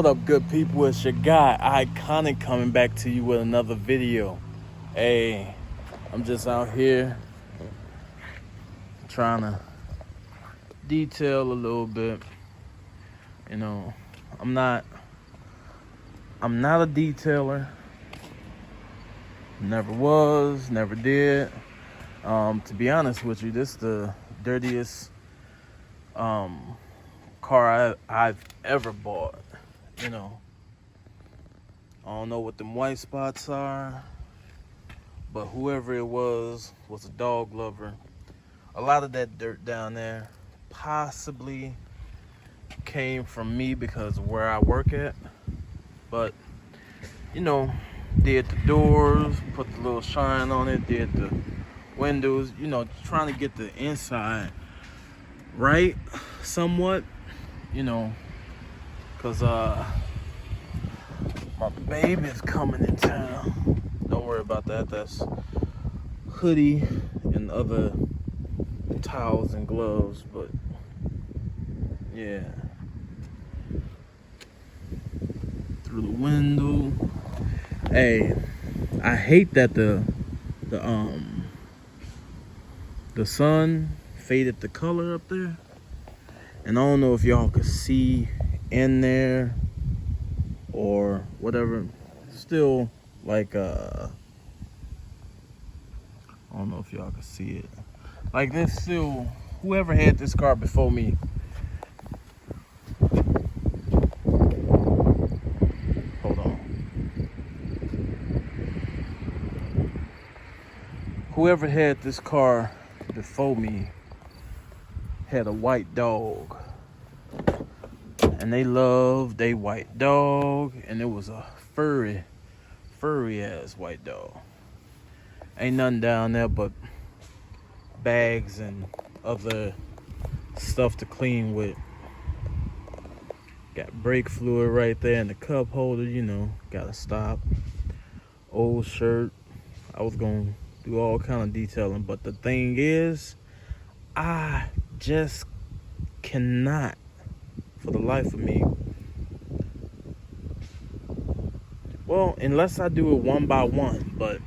What up, good people? It's your guy Iconic coming back to you with another video. Hey, I'm just out here trying to detail a little bit. You know, I'm not a detailer. Never was, never did. To be honest with you, this is the dirtiest car I've ever bought. You know, I don't know what them white spots are, but whoever it was a dog lover. A lot of that dirt down there possibly came from me because of where I work at. But, you know, did the doors, put the little shine on it, did the windows, you know, trying to get the inside right somewhat, you know, because my baby's coming in town. Don't worry about that. That's hoodie and other towels and gloves, but yeah. Through the window. Hey, I hate that the sun faded the color up there. And I don't know if y'all could see in there or whatever. Still like I don't know if y'all can see it. Like this still, whoever had this car before me, hold on. Whoever had this car before me had a white dog. And they loved they white dog, and it was a furry ass white dog. Ain't nothing down there but bags and other stuff to clean with. Got brake fluid right there in the cup holder, you know, gotta stop. Old shirt. I was gonna do all kind of detailing, but the thing is, I just cannot, for the life of me, well, unless I do it one by one, but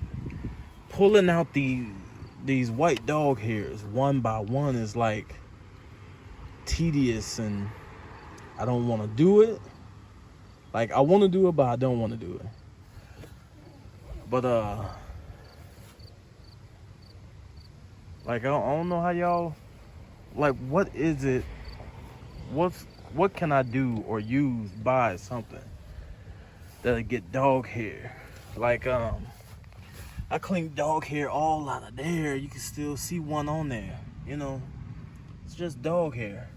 pulling out these white dog hairs one by one is like tedious, and I don't want to do it. Like, I want to do it, but I don't want to do it. But like, I don't know how y'all, like, what is it, what can I do or use, buy something that'll get dog hair? Like, I clean dog hair all out of there. You can still see one on there, you know. It's just dog hair.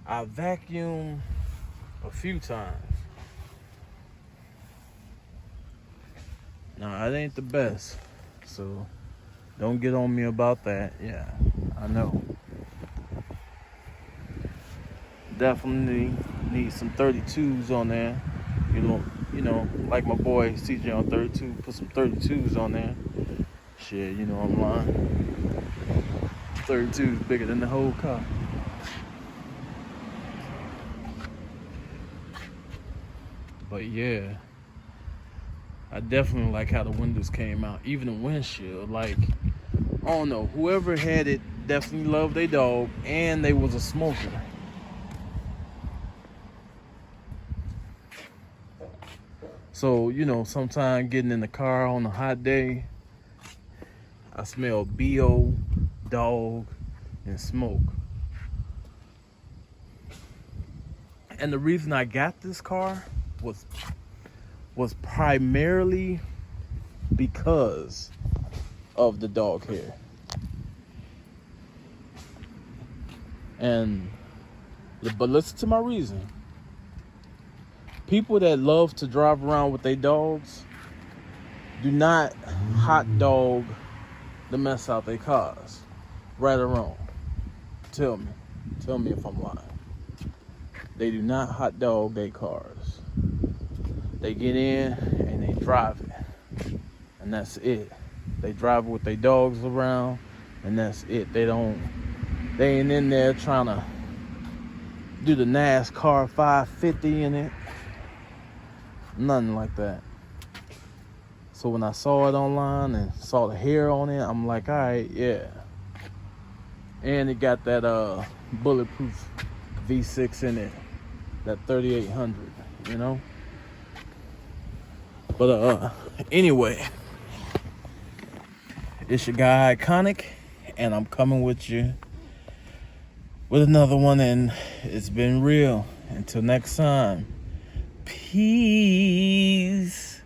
I vacuum a few times. Now, it ain't the best, so don't get on me about that. Yeah, I know. Definitely need some 32s on there. You know, like my boy CJ on 32, put some 32s on there. Shit, you know I'm lying. 32 is bigger than the whole car. But yeah, I definitely like how the windows came out. Even the windshield, like, I don't know, whoever had it definitely loved their dog, and they was a smoker. So, you know, sometimes getting in the car on a hot day, I smell BO, dog, and smoke. And the reason I got this car was primarily because of the dog hair. But listen to my reason. People that love to drive around with their dogs do not hot dog the mess out their cars. Right or wrong? Tell me if I'm lying. They do not hot dog their cars. They get in and they drive it, and that's it. They drive with their dogs around, and that's it. They ain't in there trying to do the NASCAR 550 in it. Nothing like that. So when I saw it online and saw the hair on it, I'm like, all right, yeah. And it got that bulletproof V6 in it, that 3800, you know. But anyway, it's your guy Iconic, and I'm coming with you with another one, and it's been real. Until next time, peace.